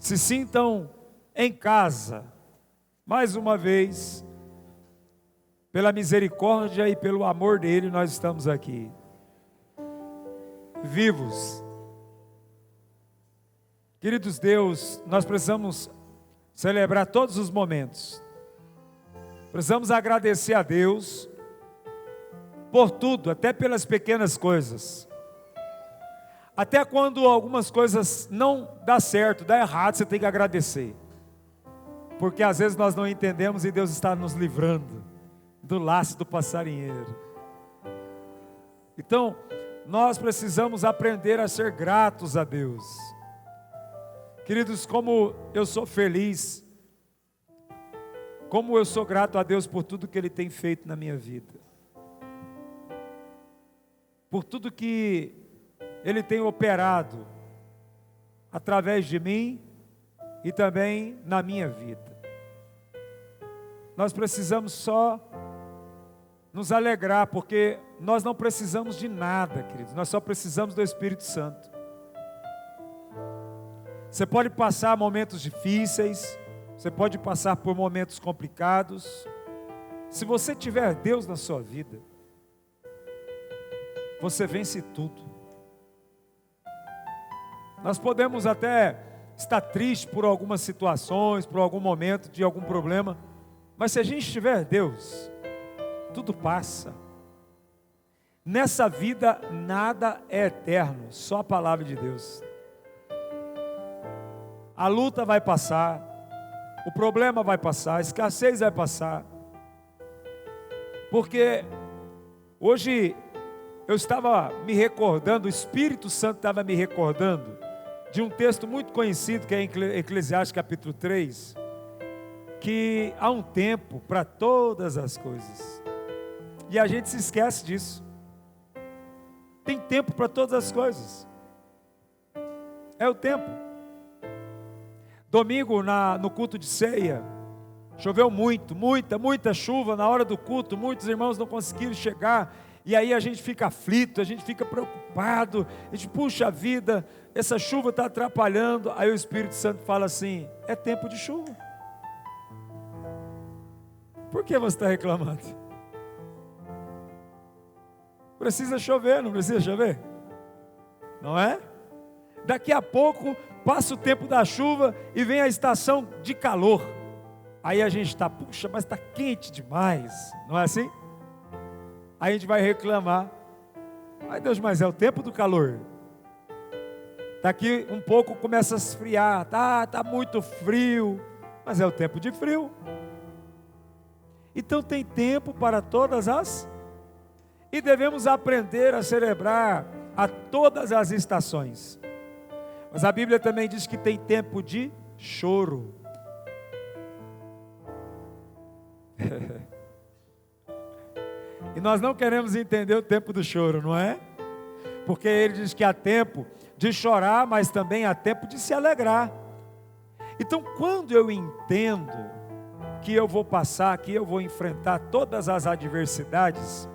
se sintam em casa. Mais uma vez, pela misericórdia e pelo amor dele, nós estamos aqui, vivos. Queridos Deus, nós precisamos celebrar todos os momentos. Precisamos agradecer a Deus por tudo, até pelas pequenas coisas. Até quando algumas coisas não dá certo, dá errado, você tem que agradecer. Porque às vezes nós não entendemos e Deus está nos livrando do laço do passarinheiro. Então, nós precisamos aprender a ser gratos a Deus. Queridos, como eu sou feliz, como eu sou grato a Deus por tudo que Ele tem feito na minha vida, por tudo que Ele tem operado através de mim e também na minha vida. Nós precisamos só nos alegrar, porque nós não precisamos de nada, queridos, nós só precisamos do Espírito Santo. Você pode passar momentos difíceis, você pode passar por momentos complicados. Se você tiver Deus na sua vida, você vence tudo. Nós podemos até estar triste por algumas situações, por algum momento de algum problema, mas se a gente tiver Deus, tudo passa. Nessa vida nada é eterno, só a palavra de Deus. A luta vai passar, o problema vai passar, a escassez vai passar. Porque hoje eu estava me recordando, o Espírito Santo estava me recordando de um texto muito conhecido que é em Eclesiastes capítulo 3, que há um tempo para todas as coisas. E a gente se esquece disso. Tem tempo para todas as coisas. É o tempo. Domingo no culto de ceia, choveu muita chuva na hora do culto, muitos irmãos não conseguiram chegar, e aí a gente fica aflito, a gente fica preocupado, a gente, puxa vida, essa chuva está atrapalhando. Aí o Espírito Santo fala assim: é tempo de chuva. Por que você está reclamando? Precisa chover, não precisa chover? Não é? Daqui a pouco passa o tempo da chuva e vem a estação de calor. Aí a gente está, puxa, mas está quente demais, não é assim? Aí a gente vai reclamar: ai Deus, mas é o tempo do calor. Daqui um pouco começa a esfriar, tá muito frio, mas é o tempo de frio. Então tem tempo para todas as, e devemos aprender a celebrar a todas as estações. Mas a Bíblia também diz que tem tempo de choro. E nós não queremos entender o tempo do choro, não é? Porque ele diz que há tempo de chorar, mas também há tempo de se alegrar. Então, quando eu entendo que eu vou passar, que eu vou enfrentar todas as adversidades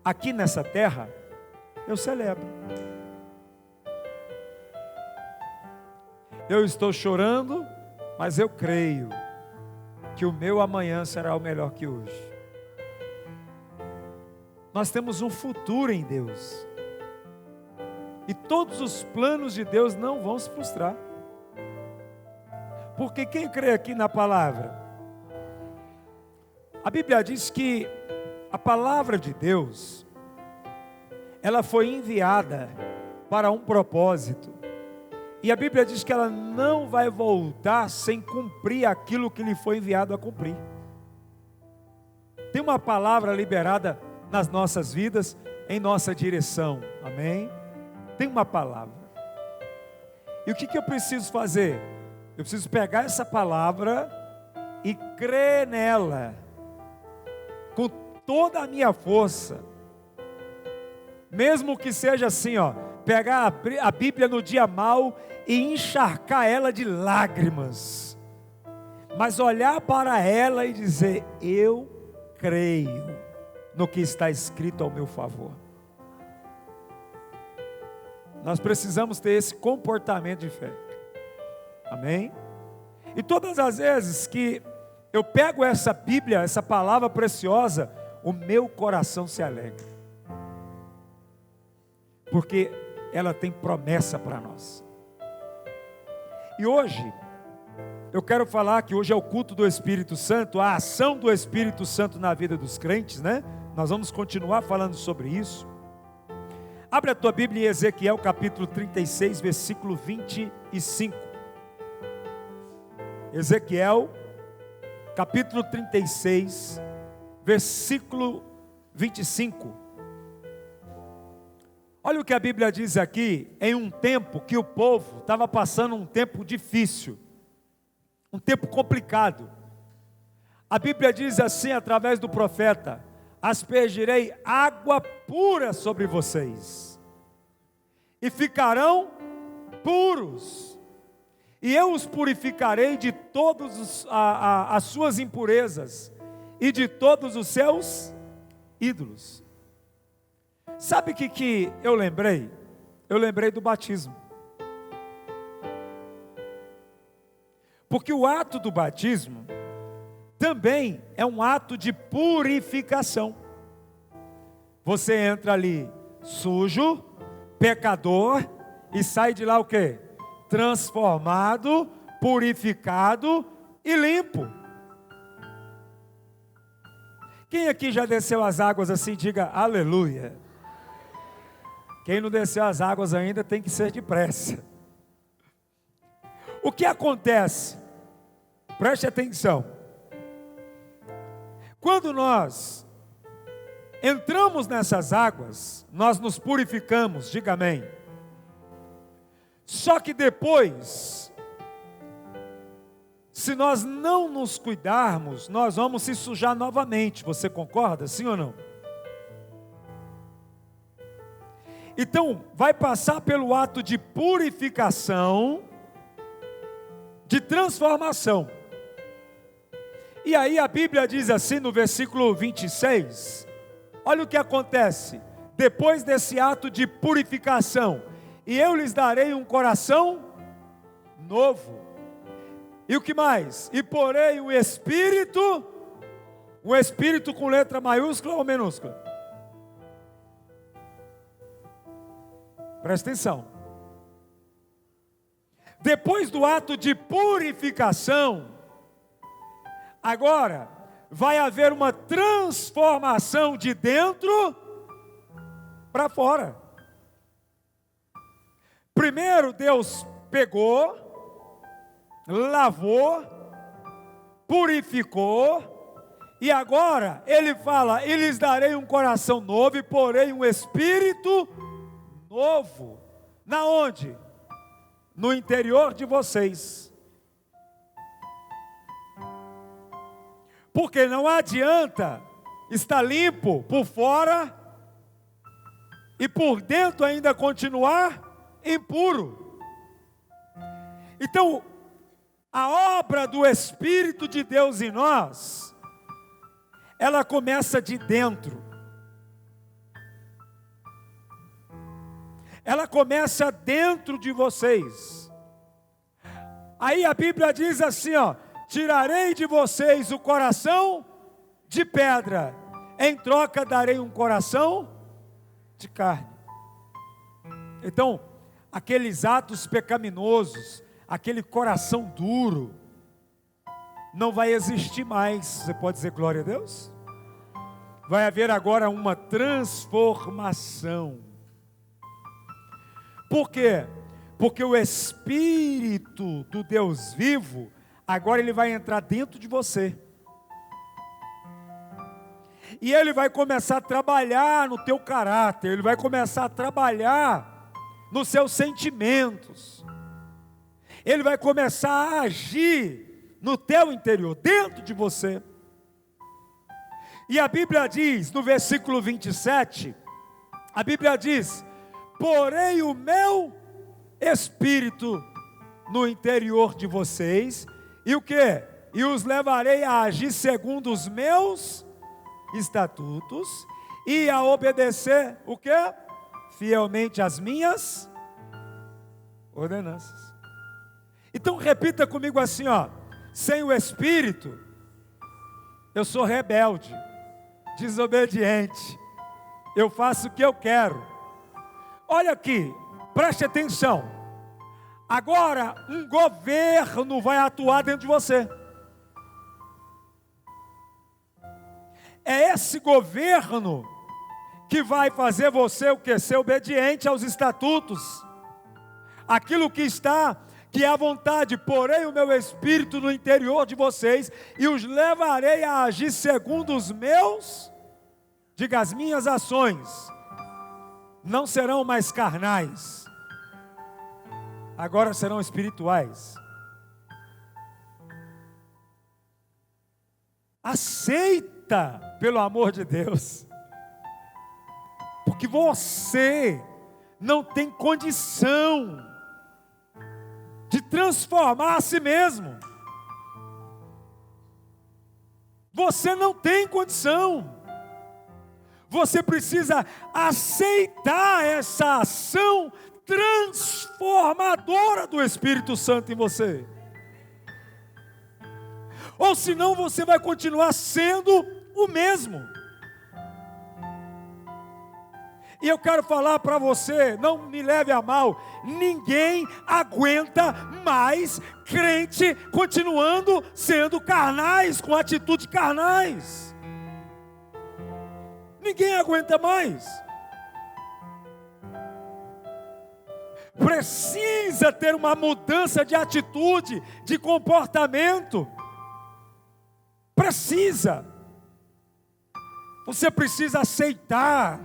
aqui nessa terra, eu celebro. Eu estou chorando, mas eu creio que o meu amanhã será o melhor que hoje. Nós temos um futuro em Deus, e todos os planos de Deus não vão se frustrar. Porque quem crê aqui na palavra, a Bíblia diz que a palavra de Deus, ela foi enviada para um propósito. E a Bíblia diz que ela não vai voltar sem cumprir aquilo que lhe foi enviado a cumprir. Tem uma palavra liberada nas nossas vidas, em nossa direção, amém? Tem uma palavra. E o que eu preciso fazer? Eu preciso pegar essa palavra e crer nela, com toda a minha força. Mesmo que seja assim, pegar a Bíblia no dia mau e encharcar ela de lágrimas, mas olhar para ela e dizer: eu creio no que está escrito ao meu favor. Nós precisamos ter esse comportamento de fé, amém? E todas as vezes que eu pego essa Bíblia, essa palavra preciosa, o meu coração se alegra. Porque ela tem promessa para nós. E hoje, eu quero falar que hoje é o culto do Espírito Santo, a ação do Espírito Santo na vida dos crentes, né? Nós vamos continuar falando sobre isso. Abre a tua Bíblia em Ezequiel capítulo 36, versículo 25. Ezequiel capítulo 36, versículo 25. Olha o que a Bíblia diz aqui, em um tempo que o povo estava passando um tempo difícil, um tempo complicado. A Bíblia diz assim através do profeta: aspergirei água pura sobre vocês, e ficarão puros, e eu os purificarei de todas as suas impurezas, e de todos os seus ídolos. Sabe o que eu lembrei? Eu lembrei do batismo. Porque o ato do batismo também é um ato de purificação. Você entra ali sujo, pecador, e sai de lá o quê? Transformado, purificado e limpo. Quem aqui já desceu as águas assim, diga aleluia. Quem não desceu as águas ainda tem que ser depressa. O que acontece? Preste atenção. Quando nós entramos nessas águas, nós nos purificamos, diga amém. Só que depois, se nós não nos cuidarmos, nós vamos se sujar novamente. Você concorda, sim ou não? Então, vai passar pelo ato de purificação, de transformação. E aí a Bíblia diz assim no versículo 26, olha o que acontece, depois desse ato de purificação: e eu lhes darei um coração novo. E o que mais? E porei um espírito com letra maiúscula ou minúscula? Presta atenção. Depois do ato de purificação, agora vai haver uma transformação de dentro para fora. Primeiro Deus pegou, lavou, purificou, e agora Ele fala: e lhes darei um coração novo, e porei um espírito novo. Na onde? No interior de vocês. Porque não adianta estar limpo por fora e por dentro ainda continuar impuro. Então, a obra do Espírito de Deus em nós, ela começa de dentro. Ela começa dentro de vocês. Aí a Bíblia diz assim, ó: tirarei de vocês o coração de pedra, em troca darei um coração de carne. Então, aqueles atos pecaminosos, aquele coração duro, não vai existir mais. Você pode dizer glória a Deus? Vai haver agora uma transformação. Por quê? Porque o Espírito do Deus vivo, agora ele vai entrar dentro de você. E ele vai começar a trabalhar no teu caráter, ele vai começar a trabalhar nos seus sentimentos. Ele vai começar a agir no teu interior, dentro de você. E a Bíblia diz, no versículo 27, a Bíblia diz: porei o meu Espírito no interior de vocês, e o quê? E os levarei a agir segundo os meus estatutos, e a obedecer, o quê? Fielmente as minhas ordenanças. Então repita comigo assim, ó: sem o Espírito, eu sou rebelde, desobediente, eu faço o que eu quero. Olha aqui, preste atenção. Agora, um governo vai atuar dentro de você. É esse governo que vai fazer você o que? Ser obediente aos estatutos. Aquilo que é a vontade, porém o meu espírito no interior de vocês, e os levarei a agir segundo os meus, diga, as minhas ações, não serão mais carnais, agora serão espirituais. Aceita, pelo amor de Deus, porque você não tem condição de transformar a si mesmo. Você não tem condição. Você precisa aceitar essa ação transformadora do Espírito Santo em você. Ou senão você vai continuar sendo o mesmo. E eu quero falar para você, não me leve a mal, ninguém aguenta mais crente continuando sendo carnais, com atitudes carnais. Ninguém aguenta mais. Precisa ter uma mudança de atitude, de comportamento. Precisa. Você precisa aceitar.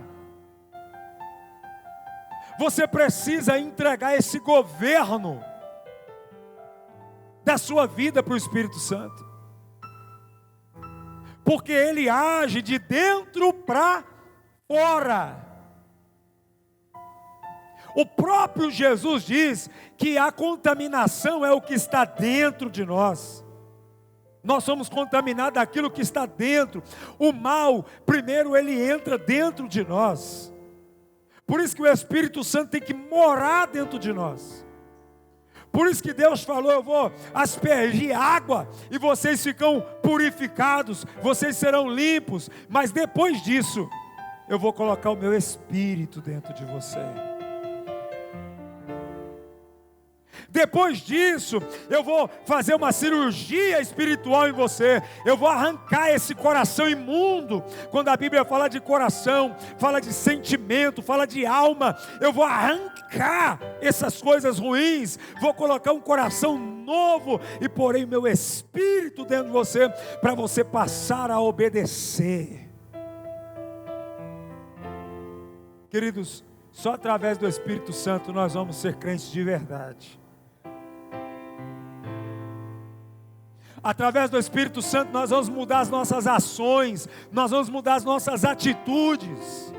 Você precisa entregar esse governo da sua vida para o Espírito Santo. Porque ele age de dentro para fora. O próprio Jesus diz que a contaminação é o que está dentro de nós. Nós somos contaminados daquilo que está dentro. O mal, primeiro ele entra dentro de nós. Por isso que o Espírito Santo tem que morar dentro de nós. Por isso que Deus falou, eu vou aspergir água e vocês ficam purificados, vocês serão limpos. Mas depois disso, eu vou colocar o meu Espírito dentro de você. Depois disso, eu vou fazer uma cirurgia espiritual em você. Eu vou arrancar esse coração imundo. Quando a Bíblia fala de coração, fala de sentimento, fala de alma. Eu vou arrancar essas coisas ruins. Vou colocar um coração novo e porém meu Espírito dentro de você, para você passar a obedecer. Queridos, só através do Espírito Santo nós vamos ser crentes de verdade. Através do Espírito Santo nós vamos mudar as nossas ações, nós vamos mudar as nossas atitudes.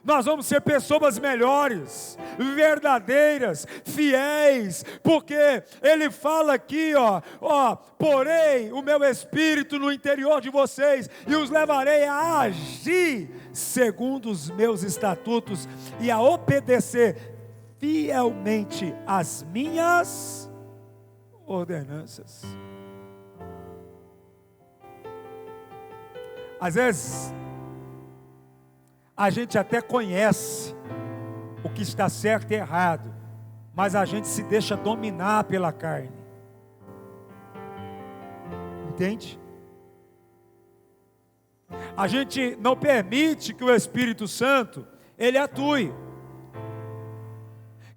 Nós vamos ser pessoas melhores, verdadeiras, fiéis, porque ele fala aqui, porém o meu Espírito no interior de vocês, e os levarei a agir segundo os meus estatutos, e a obedecer fielmente as minhas ordenanças. Às vezes a gente até conhece o que está certo e errado, mas a gente se deixa dominar pela carne. Entende? A gente não permite que o Espírito Santo ele atue.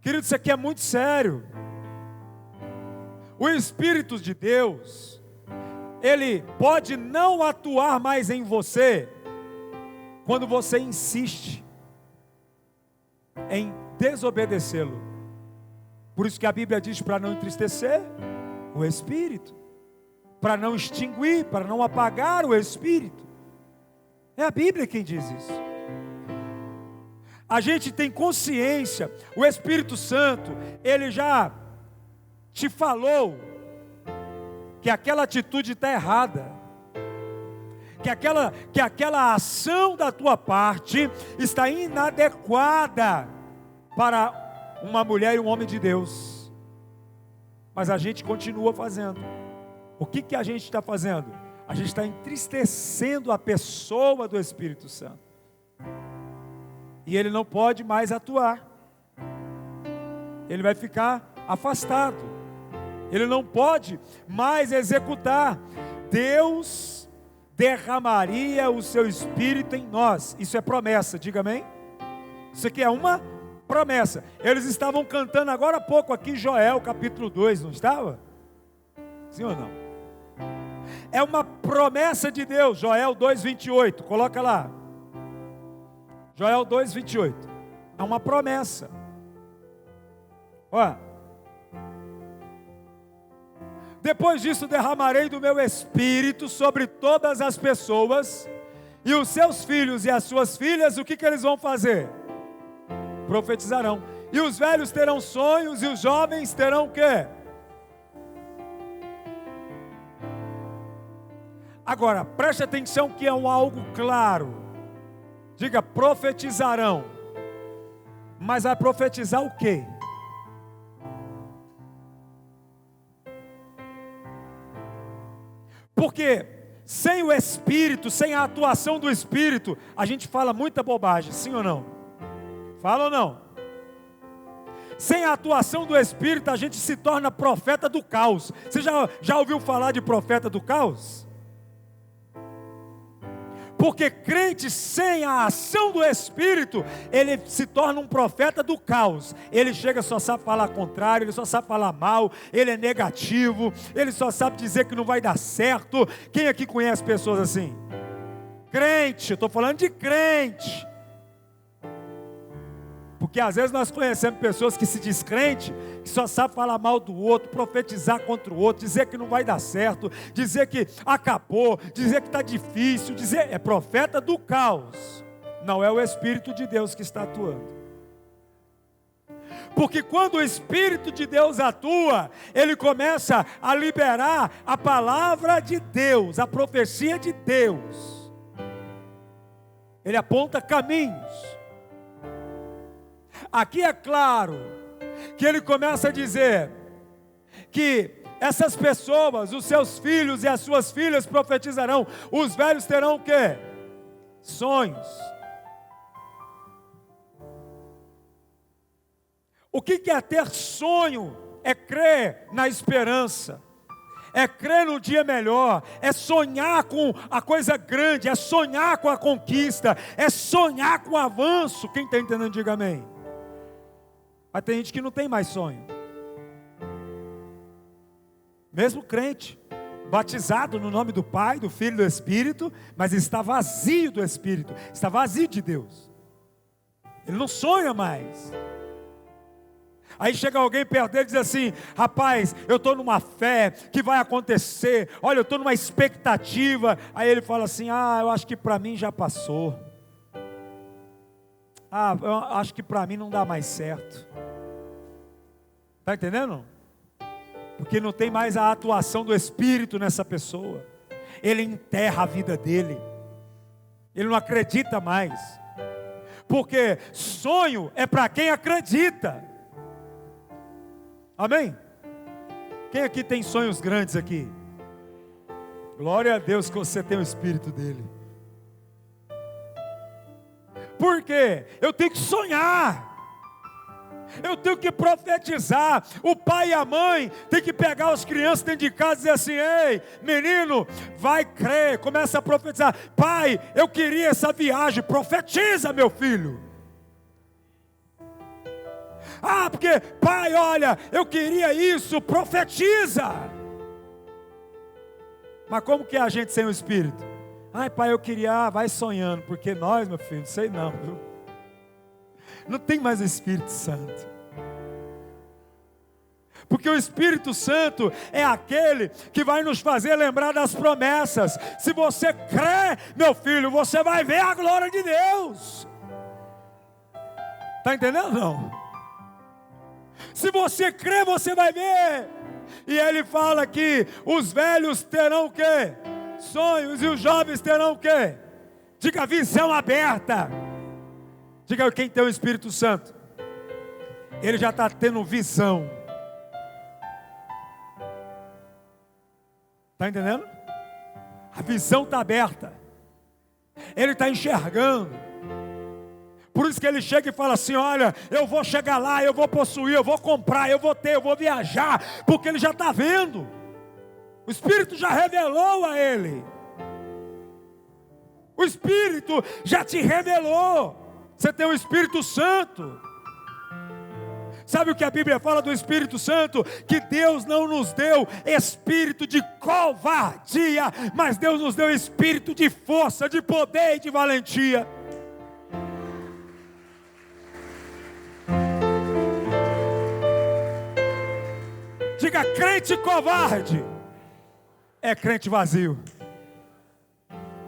Querido, isso aqui é muito sério. O Espírito de Deus, ele pode não atuar mais em você quando você insiste em desobedecê-lo. Por isso que a Bíblia diz para não entristecer o Espírito, para não extinguir, para não apagar o Espírito. É a Bíblia quem diz isso. A gente tem consciência, o Espírito Santo, ele já te falou que aquela atitude está errada, que aquela ação da tua parte está inadequada para uma mulher e um homem de Deus. mas a gente continua fazendo. O que a gente está fazendo? A gente está entristecendo a pessoa do Espírito Santo. E ele não pode mais atuar. Ele vai ficar afastado. Ele não pode mais executar. Deus derramaria o seu Espírito em nós. Isso é promessa, diga amém. Isso aqui é uma promessa. Eles estavam cantando agora há pouco aqui Joel capítulo 2, não estava? Sim ou não? É uma promessa de Deus. Joel 2:28, coloca lá. Joel 2:28. É uma promessa. Olha. Depois disso derramarei do meu Espírito sobre todas as pessoas, e os seus filhos e as suas filhas, o que eles vão fazer? Profetizarão. E os velhos terão sonhos, e os jovens terão o quê? Agora, preste atenção que é algo claro. Diga, profetizarão. Mas vai profetizar o quê? Porque sem o Espírito, sem a atuação do Espírito, a gente fala muita bobagem, sim ou não? Fala ou não? Sem a atuação do Espírito, a gente se torna profeta do caos. Você já ouviu falar de profeta do caos? Porque crente sem a ação do Espírito, ele se torna um profeta do caos. Ele chega, só sabe falar contrário, ele só sabe falar mal, ele é negativo, ele só sabe dizer que não vai dar certo. Quem aqui conhece pessoas assim? Crente, eu estou falando de crente. Porque às vezes nós conhecemos pessoas que se diz crente, que só sabe falar mal do outro, profetizar contra o outro, dizer que não vai dar certo, dizer que acabou, dizer que está difícil, dizer, é profeta do caos. Não é o Espírito de Deus que está atuando. Porque quando o Espírito de Deus atua, ele começa a liberar a palavra de Deus, a profecia de Deus. Ele aponta caminhos. Aqui é claro que ele começa a dizer que essas pessoas, os seus filhos e as suas filhas profetizarão. Os velhos terão o quê? Sonhos. O que é ter sonho? É crer na esperança, é crer no dia melhor, é sonhar com a coisa grande, é sonhar com a conquista, é sonhar com o avanço. Quem está entendendo, diga amém. Mas tem gente que não tem mais sonho. Mesmo crente, batizado no nome do Pai, do Filho e do Espírito, mas está vazio do Espírito, está vazio de Deus. Ele não sonha mais. Aí chega alguém perto dele e diz assim: rapaz, eu estou numa fé que vai acontecer, olha, eu estou numa expectativa. Aí ele fala assim: eu acho que para mim já passou. Eu acho que para mim não dá mais certo. Está entendendo? Porque não tem mais a atuação do Espírito nessa pessoa. Ele enterra a vida dele. Ele não acredita mais. Porque sonho é para quem acredita. Amém? Quem aqui tem sonhos grandes aqui? Glória a Deus que você tem o Espírito dele. Por quê? Eu tenho que sonhar. Eu tenho que profetizar. O pai e a mãe tem que pegar as crianças dentro de casa e dizer assim: ei, menino, vai crer. Começa a profetizar. Pai, eu queria essa viagem. Profetiza, meu filho. Porque, pai, olha, eu queria isso. Profetiza. Mas como que é a gente sem o Espírito? Pai, eu queria, vai sonhando. Porque nós, meu filho, não sei não, viu? Não tem mais o Espírito Santo. Porque o Espírito Santo é aquele que vai nos fazer lembrar das promessas. Se você crê, meu filho, você vai ver a glória de Deus. Está entendendo ou não? Se você crê, você vai ver. E ele fala que os velhos terão o quê? Sonhos. E os jovens terão o quê? Diga, visão aberta. Diga, quem tem o Espírito Santo, ele já está tendo visão. Está entendendo? A visão está aberta. Ele está enxergando. Por isso que ele chega e fala assim: olha, eu vou chegar lá, eu vou possuir, eu vou comprar, eu vou ter, eu vou viajar. Porque ele já está vendo. O Espírito já revelou a ele. O Espírito já te revelou. Você tem o Espírito Santo. Sabe o que a Bíblia fala do Espírito Santo? Que Deus não nos deu espírito de covardia, mas Deus nos deu espírito de força, de poder e de valentia. Diga: crente covarde é crente vazio.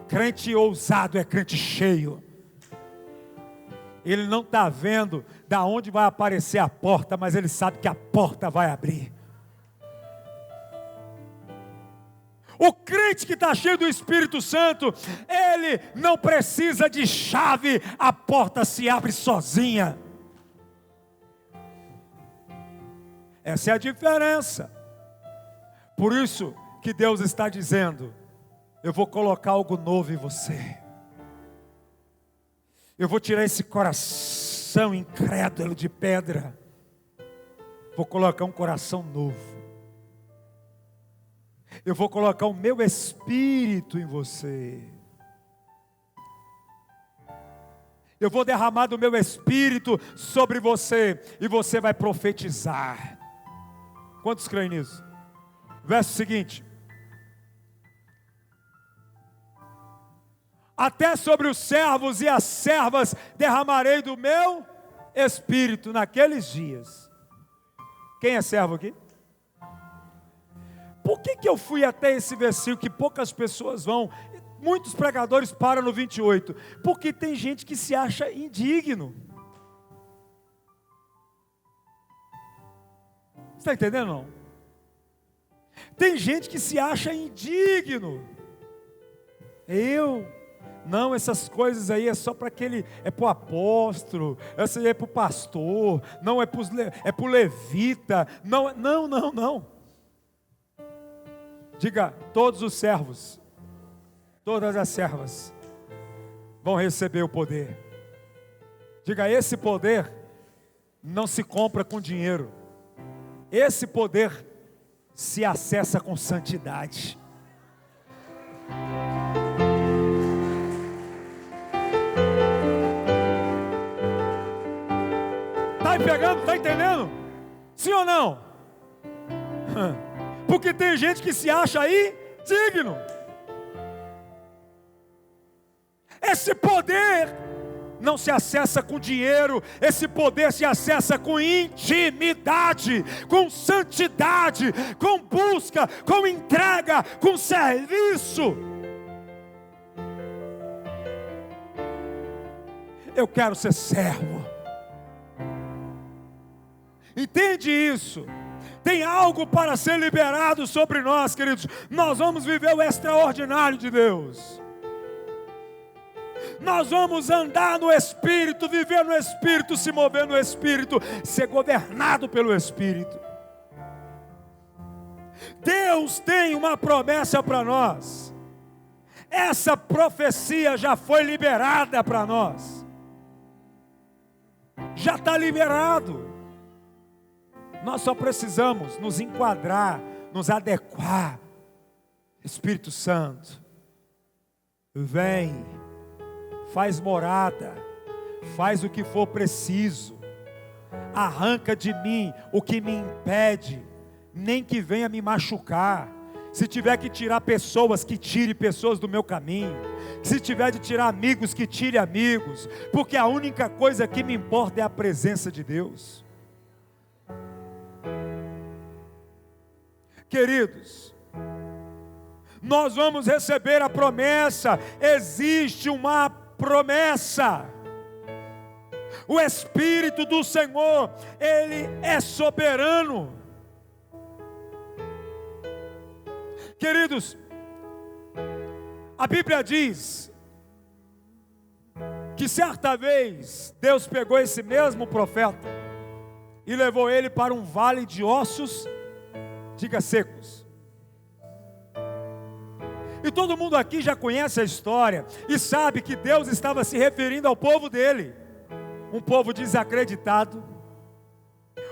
Crente ousado é crente cheio. Ele não está vendo da onde vai aparecer a porta, mas ele sabe que a porta vai abrir. O crente que está cheio do Espírito Santo, ele não precisa de chave, a porta se abre sozinha. Essa é a diferença. Por isso que Deus está dizendo: eu vou colocar algo novo em você. Eu vou tirar esse coração incrédulo de pedra. Vou colocar um coração novo. Eu vou colocar o meu espírito em você. Eu vou derramar do meu espírito sobre você. E você vai profetizar. Quantos creem nisso? Verso seguinte: até sobre os servos e as servas derramarei do meu espírito naqueles dias. Quem é servo aqui? Por que eu fui até esse versículo que poucas pessoas vão? Muitos pregadores param no 28. Porque tem gente que se acha indigno. Você está entendendo, não? Tem gente que se acha indigno. Não, essas coisas aí é só para aquele, é para o apóstolo, essa aí é para o pastor, não é para o levita, não. Diga: todos os servos, todas as servas vão receber o poder. Diga: esse poder não se compra com dinheiro, esse poder se acessa com santidade. Está pegando? Está entendendo? Sim ou não? Porque tem gente que se acha aí digno. Esse poder não se acessa com dinheiro, esse poder se acessa com intimidade, com santidade, com busca, com entrega, com serviço. Eu quero ser servo. Entende isso? Tem algo para ser liberado sobre nós, queridos. Nós vamos viver o extraordinário de Deus. Nós vamos andar no Espírito, viver no Espírito, se mover no Espírito, ser governado pelo Espírito. Deus tem uma promessa para nós. Essa profecia já foi liberada para nós. Já está liberado. Nós só precisamos nos enquadrar, nos adequar. Espírito Santo, vem, faz morada, faz o que for preciso, arranca de mim o que me impede, nem que venha me machucar. Se tiver que tirar pessoas, que tire pessoas do meu caminho. Se tiver de tirar amigos, que tire amigos, porque a única coisa que me importa é a presença de Deus. Queridos, nós vamos receber a promessa. Existe uma promessa. O Espírito do Senhor, Ele é soberano. Queridos, a Bíblia diz que certa vez Deus pegou esse mesmo profeta e levou ele para um vale de ossos, diga, secos. E todo mundo aqui já conhece a história e sabe que Deus estava se referindo ao povo dele. Um povo desacreditado,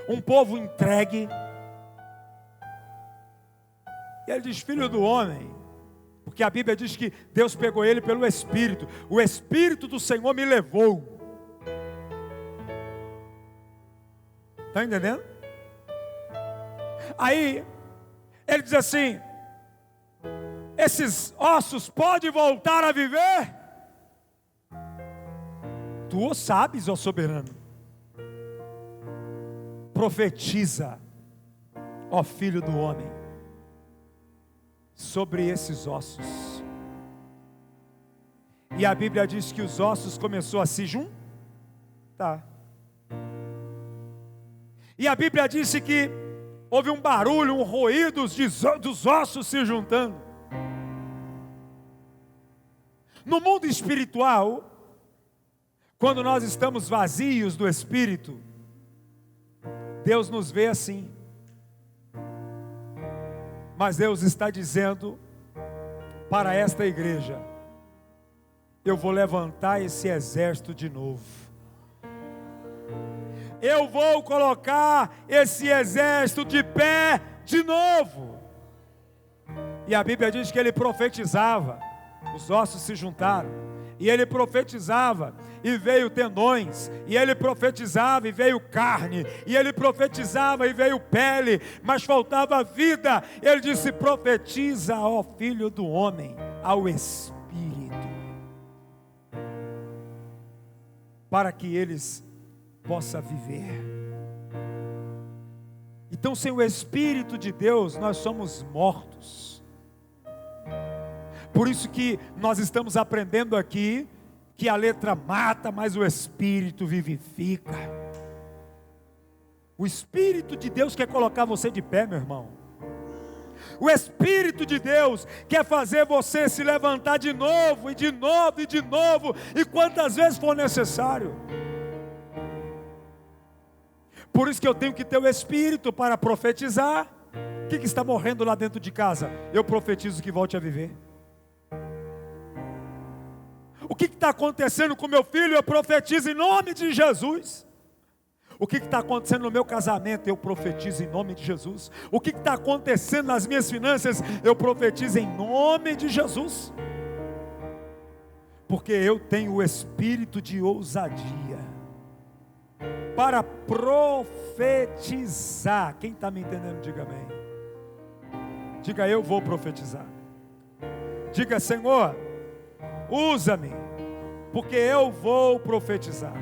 um povo entregue. E ele diz: filho do homem, porque a Bíblia diz que Deus pegou ele pelo Espírito. O Espírito do Senhor me levou. Está entendendo? Aí, ele diz assim: esses ossos podem voltar a viver? Tu o sabes, ó soberano. Profetiza, ó filho do homem, sobre esses ossos. E a Bíblia diz que os ossos começaram a se juntar. E a Bíblia disse que houve um barulho, um ruído dos ossos se juntando. No mundo espiritual, quando nós estamos vazios do Espírito, Deus nos vê assim. Mas Deus está dizendo para esta igreja: eu vou levantar esse exército de novo. Eu vou colocar esse exército de pé de novo. E a Bíblia diz que ele profetizava, os ossos se juntaram. E ele profetizava, e veio tendões. E ele profetizava, e veio carne. E ele profetizava, e veio pele. Mas faltava vida. Ele disse: profetiza, ó filho do homem, ao Espírito, para que eles possam viver. Então, sem o Espírito de Deus, nós somos mortos. Por isso que nós estamos aprendendo aqui que a letra mata, mas o Espírito vivifica. O Espírito de Deus quer colocar você de pé, meu irmão. O Espírito de Deus quer fazer você se levantar de novo, e de novo, e de novo, e quantas vezes for necessário. Por isso que eu tenho que ter o Espírito para profetizar. O que está morrendo lá dentro de casa? Eu profetizo que volte a viver. O que está acontecendo com meu filho? Eu profetizo em nome de Jesus. O que está acontecendo no meu casamento? Eu profetizo em nome de Jesus. O que está acontecendo nas minhas finanças? Eu profetizo em nome de Jesus. Porque eu tenho o espírito de ousadia para profetizar. Quem está me entendendo, diga amém. Diga: eu vou profetizar. Diga: Senhor, usa-me, porque eu vou profetizar.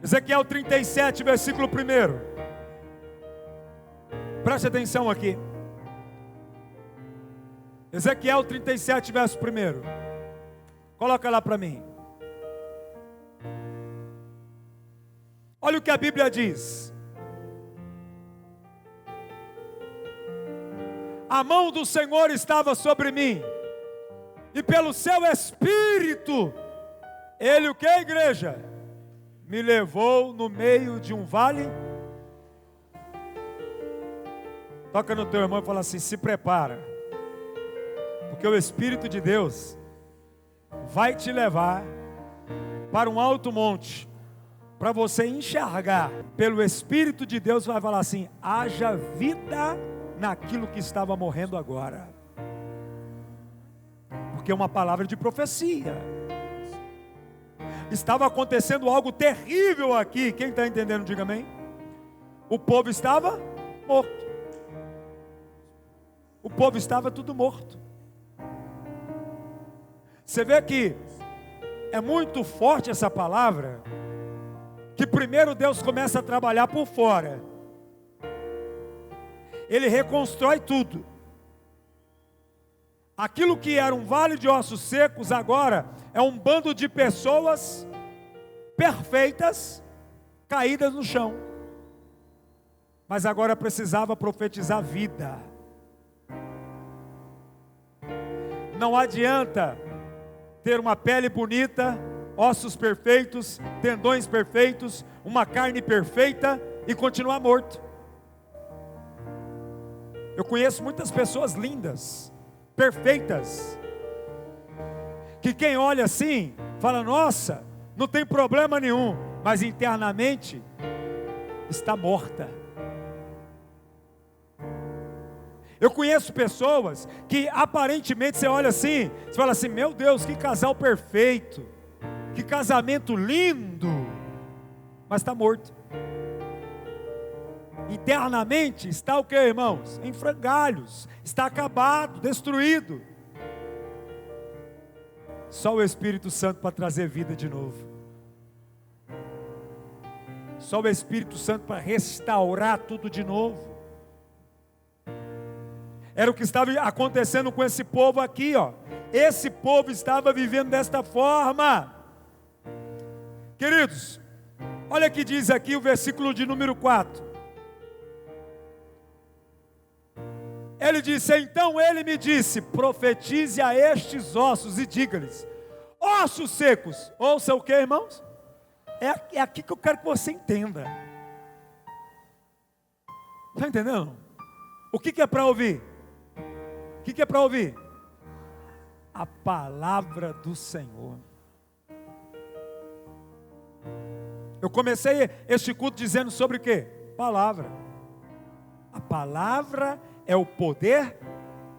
Ezequiel 37, versículo 1. Preste atenção aqui. Ezequiel 37, verso 1. Coloca lá para mim. Olha o que a Bíblia diz: a mão do Senhor estava sobre mim, e pelo seu Espírito, Ele o que, igreja? Me levou no meio de um vale. Toca no teu irmão e fala assim: se prepara, porque o Espírito de Deus vai te levar para um alto monte, para você enxergar. Pelo Espírito de Deus vai falar assim: haja vida naquilo que estava morrendo agora. Porque é uma palavra de profecia. Estava acontecendo algo terrível aqui. Quem está entendendo, diga amém. O povo estava morto. O povo estava tudo morto. Você vê que é muito forte essa palavra, que primeiro Deus começa a trabalhar por fora. Ele reconstrói tudo. Aquilo que era um vale de ossos secos, agora é um bando de pessoas perfeitas, caídas no chão. Mas agora precisava profetizar vida. Não adianta ter uma pele bonita, ossos perfeitos, tendões perfeitos, uma carne perfeita e continuar morto. Eu conheço muitas pessoas lindas, perfeitas, que quem olha assim, fala, nossa, não tem problema nenhum, mas internamente está morta. Eu conheço pessoas que aparentemente você olha assim, você fala assim, meu Deus, que casal perfeito, que casamento lindo, mas está morto. Internamente está o que, irmãos? Em frangalhos, está acabado, destruído. Só o Espírito Santo para trazer vida de novo. Só o Espírito Santo para restaurar tudo de novo. Era o que estava acontecendo com esse povo aqui, ó. Esse povo estava vivendo desta forma. Queridos, olha o que diz aqui o versículo de número 4. Ele disse, então ele me disse, profetize a estes ossos e diga-lhes, ossos secos, ouça o que, irmãos? É aqui que eu quero que você entenda. Está entendendo? O que é para ouvir? O que é para ouvir? A palavra do Senhor. Eu comecei este culto dizendo sobre o quê? Palavra. A palavra é o poder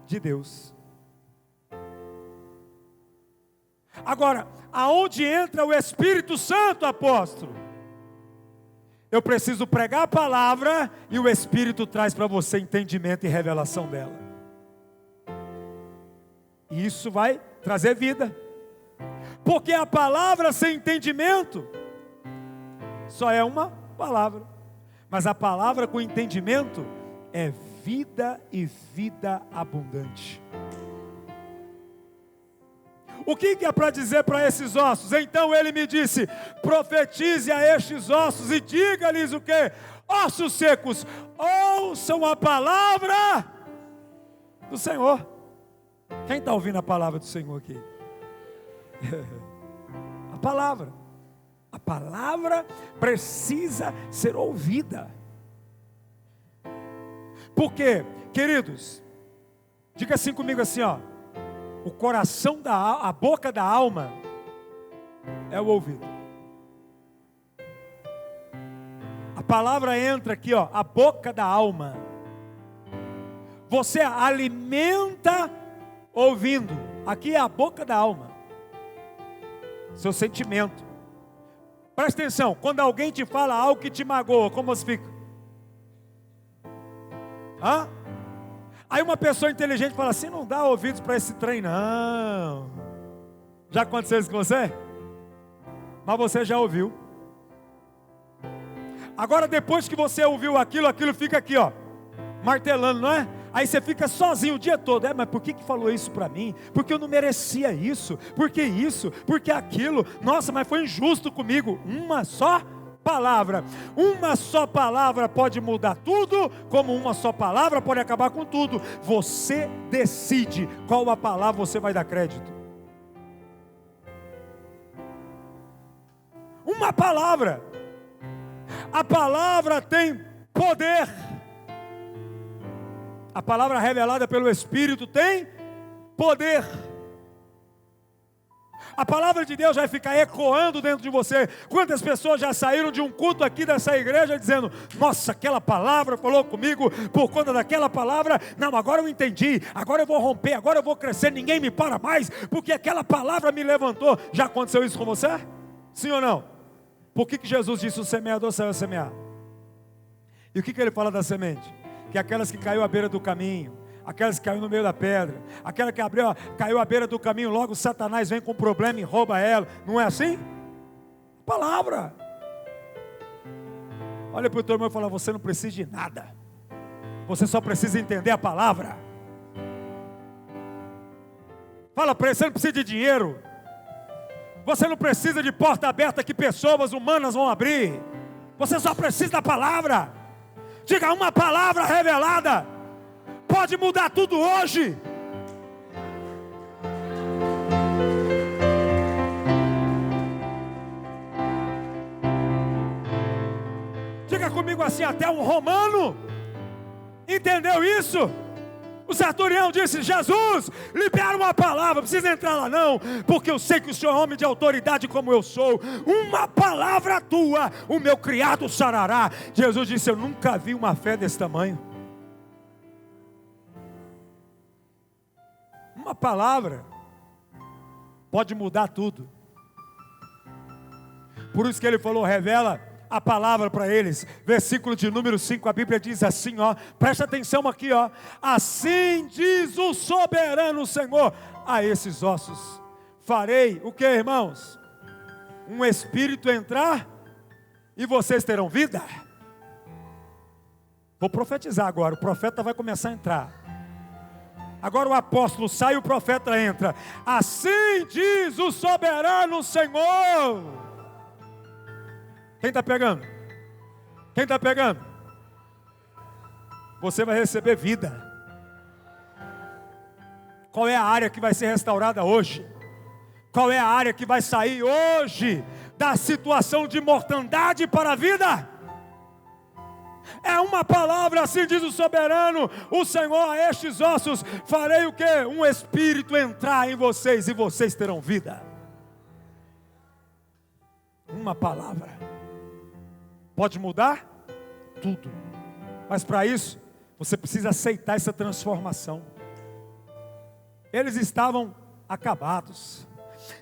de Deus. Agora, aonde entra o Espírito Santo, apóstolo? Eu preciso pregar a palavra e o Espírito traz para você entendimento e revelação dela. E isso vai trazer vida. Porque a palavra sem entendimento só é uma palavra. Mas a palavra com entendimento é vida e vida abundante. O que é para dizer para esses ossos? Então ele me disse, profetize a estes ossos e diga-lhes o que? Ossos secos, ouçam a palavra do Senhor. Quem está ouvindo a palavra do Senhor aqui? A palavra precisa ser ouvida. Porque, queridos, diga assim comigo assim, ó, o coração a boca da alma é o ouvido. A palavra entra aqui, ó, a boca da alma. Você alimenta ouvindo. Aqui é a boca da alma. Seu sentimento. Presta atenção, quando alguém te fala algo que te magoa, como você fica? Hã? Aí uma pessoa inteligente fala assim, não dá ouvidos para esse trem não. Já aconteceu isso com você? Mas você já ouviu. Agora depois que você ouviu aquilo fica aqui, ó, martelando, não é? Aí você fica sozinho o dia todo. Mas por que falou isso para mim? Porque eu não merecia isso. Por que isso? Porque aquilo. Nossa, mas foi injusto comigo. Uma só palavra. Uma só palavra pode mudar tudo, como uma só palavra pode acabar com tudo. Você decide qual a palavra você vai dar crédito. Uma palavra. A palavra tem poder. A palavra revelada pelo Espírito tem poder. A palavra de Deus vai ficar ecoando dentro de você. Quantas pessoas já saíram de um culto aqui dessa igreja dizendo, nossa, aquela palavra falou comigo, por conta daquela palavra, não, agora eu entendi, agora eu vou romper, agora eu vou crescer, ninguém me para mais, porque aquela palavra me levantou. Já aconteceu isso com você? Sim ou não? Por que Jesus disse, o semeador saiu a semear? E o que ele fala da semente? Que aquelas que caiu à beira do caminho, aquelas que caiu no meio da pedra, aquela que caiu à beira do caminho, logo Satanás vem com um problema e rouba ela. Não é assim? Palavra. Olha para o teu irmão e fala, você não precisa de nada. Você só precisa entender a palavra. Fala para ele, você não precisa de dinheiro. Você não precisa de porta aberta que pessoas humanas vão abrir. Você só precisa da palavra. Diga, uma palavra revelada pode mudar tudo hoje. Diga comigo assim, até um romano entendeu isso. O centurião disse: Jesus, libera uma palavra, não precisa entrar lá não, porque eu sei que o Senhor é homem de autoridade como eu sou. Uma palavra tua, o meu criado sarará. Jesus disse: eu nunca vi uma fé desse tamanho. Uma palavra pode mudar tudo. Por isso que ele falou: revela a palavra para eles. Versículo de número 5, a Bíblia diz assim, ó, presta atenção aqui, ó. Assim diz o soberano Senhor a esses ossos: farei o que, irmãos? Um espírito entrar e vocês terão vida. Vou profetizar agora, o profeta vai começar a entrar. Agora o apóstolo sai e o profeta entra. Assim diz o soberano Senhor. Quem está pegando? Quem está pegando? Você vai receber vida. Qual é a área que vai ser restaurada hoje? Qual é a área que vai sair hoje da situação de mortandade para a vida? É uma palavra, assim diz o soberano, o Senhor, a estes ossos: farei o quê? Um espírito entrar em vocês e vocês terão vida. Uma palavra pode mudar tudo, mas para isso você precisa aceitar essa transformação. Eles estavam acabados,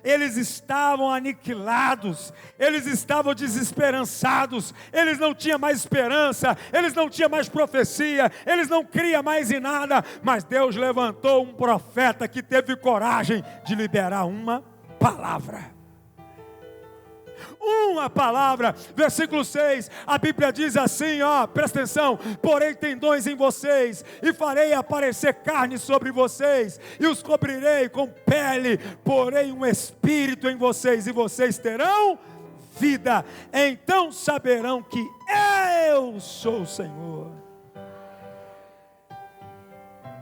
eles estavam aniquilados, eles estavam desesperançados, eles não tinham mais esperança, eles não tinham mais profecia, eles não criam mais em nada, mas Deus levantou um profeta que teve coragem de liberar uma palavra. Uma palavra, versículo 6, a Bíblia diz assim, ó, presta atenção: porém tendões em vocês, e farei aparecer carne sobre vocês, e os cobrirei com pele, porém um espírito em vocês, e vocês terão vida. Então saberão que eu sou o Senhor.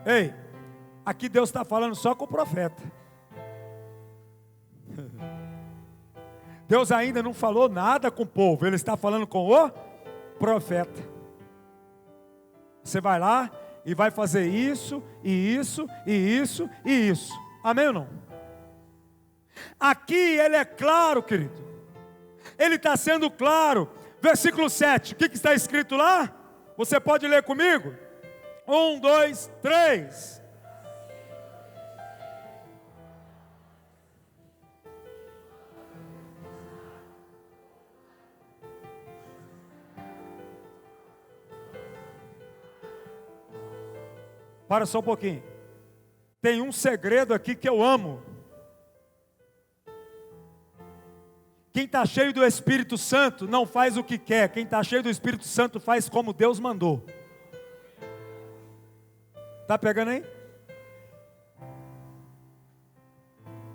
Ei, aqui Deus está falando só com o profeta. Deus ainda não falou nada com o povo, Ele está falando com o profeta. Você vai lá e vai fazer isso, e isso, e isso, e isso. Amém ou não? Aqui Ele é claro, querido. Ele está sendo claro. Versículo 7, o que está escrito lá? Você pode ler comigo? 1, 2, 3. Para só um pouquinho. Tem um segredo aqui que eu amo. Quem está cheio do Espírito Santo não faz o que quer. Quem está cheio do Espírito Santo faz como Deus mandou. Está pegando aí?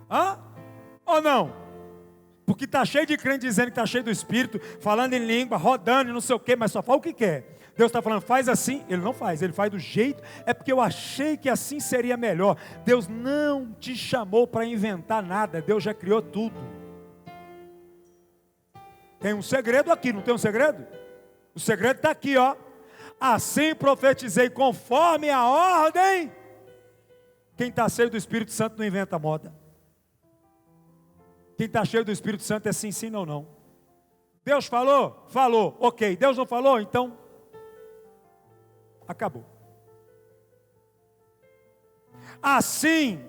Hã? Ou não? Porque está cheio de crente dizendo que está cheio do Espírito, falando em língua, rodando e não sei o quê, mas só fala o que quer. Deus está falando: faz assim. Ele não faz, Ele faz do jeito. É porque eu achei que assim seria melhor. Deus não te chamou para inventar nada. Deus já criou tudo. Tem um segredo aqui, não tem um segredo? O segredo está aqui, ó. Assim profetizei conforme a ordem. Quem está cheio do Espírito Santo não inventa moda. Quem está cheio do Espírito Santo é sim, sim, não, não. Deus falou? Falou. Ok. Deus não falou? Então acabou. Assim,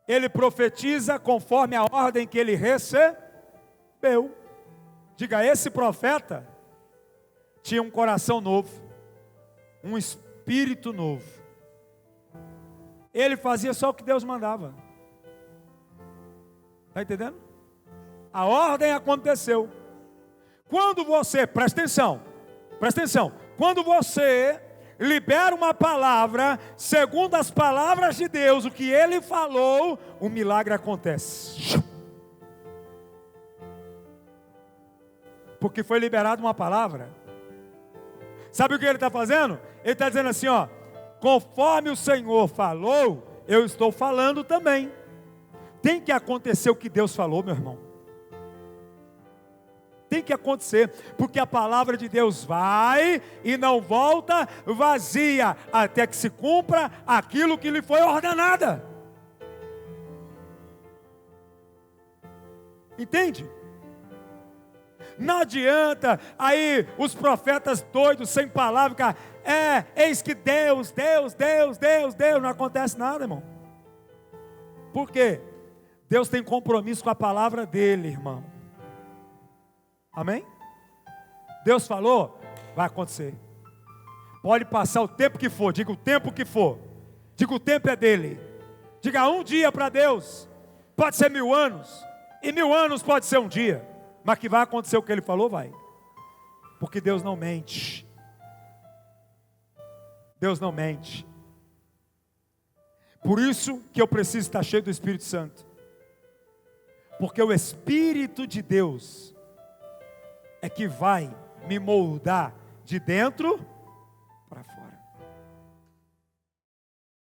ele profetiza conforme a ordem que ele recebeu. Diga: esse profeta tinha um coração novo, um espírito novo. Ele fazia só o que Deus mandava. Está entendendo? A ordem aconteceu. Quando você, presta atenção, quando você libera uma palavra, segundo as palavras de Deus, o que Ele falou, o milagre acontece. Porque foi liberada uma palavra. Sabe o que Ele está fazendo? Ele está dizendo assim, ó: conforme o Senhor falou, eu estou falando também. Tem que acontecer o que Deus falou, meu irmão. tem que acontecer, porque a palavra de Deus vai e não volta vazia, até que se cumpra aquilo que lhe foi ordenada. Entende? Não adianta aí os profetas doidos, sem palavra, cara, eis que Deus, não acontece nada, irmão. Por quê? Deus tem compromisso com a palavra dele, irmão. Amém? Deus falou, vai acontecer. Pode passar o tempo que for, diga o tempo que for. Diga o tempo é dele. Diga um dia para Deus. Pode ser 1000 anos. E 1000 anos pode ser um dia. Mas que vai acontecer o que ele falou, vai. Porque Deus não mente. Deus não mente. Por isso que eu preciso estar cheio do Espírito Santo. Porque o Espírito de Deus é que vai me moldar de dentro para fora.